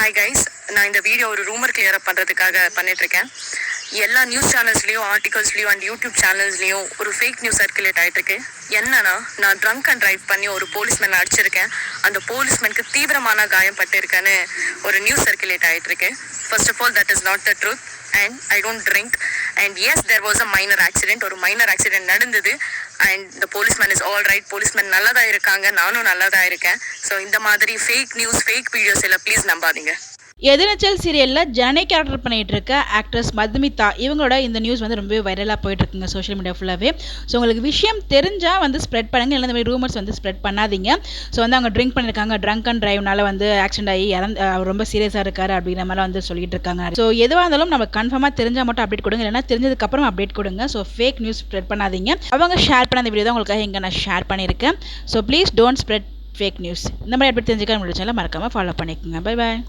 Hi guys, நான் இந்த video ஒரு ரூமர் கிளியர் அப் பண்ணுறதுக்காக பண்ணிட்டுருக்கேன். எல்லா நியூஸ் சேனல்ஸ்லேயும் ஆர்டிகல்ஸ்லேயும் அண்ட் யூடியூப் சேனல்ஸ்லேயும் ஒரு ஃபேக் நியூஸ் சர்க்குலேட் ஆகிட்டுருக்கு. என்னன்னா, நான் ட்ரங்க் அண்ட் ட்ரைவ் பண்ணி ஒரு போலீஸ்மேன் அடிச்சிருக்கேன், அந்த போலீஸ்மேனுக்கு தீவிரமான காயப்பட்டிருக்கேன்னு ஒரு நியூஸ் சர்க்குலேட் ஆகிட்டுருக்கு. First of all, that is not the truth and I don't drink, and yes, there was a minor accident. ஒரு மைனர் ஆக்சிடென்ட் நடந்தது and the policeman is all right. Policeman நல்லதா இருக்காங்க, நானும் நல்லதா இருக்கேன். ஸோ இந்த மாதிரி ஃபேக் நியூஸ் ஃபேக் வீடியோஸ் எல்லாம் ப்ளீஸ் நம்பாதீங்க. எதிர்நீச்சல் சீரியலில் ஜனனி கேரக்டர் பண்ணிகிட்டு இருக்க ஆக்ட்ரஸ் மதுமிதா இவங்களோட இந்த நியூஸ் வந்து ரொம்பவே வைரலாக போயிட்டுருக்குங்க சோஷியல் மீடியா ஃபுல்லாகவே. ஸோ உங்களுக்கு விஷயம் தெரிஞ்சால் வந்து ஸ்ப்ரெட் பண்ணுங்க, இல்லை இந்த மாதிரி ரூமர்ஸ் வந்து ஸ்ப்ரெட் பண்ணாதீங்க. ஸோ வந்து அவங்க ட்ரிங்க் பண்ணியிருக்காங்க, ட்ரங்க் அண்ட் ட்ரைவ்னால வந்து ஆக்சிடென்ட் ஆகி ரொம்ப சீரியஸாக இருக்காரு அப்படிங்கிற மாதிரி வந்து சொல்லிட்டு இருக்காங்க. ஸோ எதுவாக இருந்தாலும் நம்ம கன்ஃபார்மாக தெரிஞ்சால் மட்டும் அப்டேட் கொடுங்க, இல்லைனா தெரிஞ்சதுக்கப்புறம் அப்டேட் கொடுங்க. ஸோ ஃபேக் நியூஸ் ஸ்ப்ரெட் பண்ணாதீங்க. அவங்க ஷேர் பண்ண அந்த வீடியோ தான் உங்களுக்காக இங்கே நான் ஷேர் பண்ணியிருக்கேன். So please don't spread fake news. இந்த மாதிரி அப்டேட் தெரிஞ்சுக்க நம்மளோட சேனலை மறக்காமல் ஃபாலோ பண்ணிக்கோங்க. Bye bye.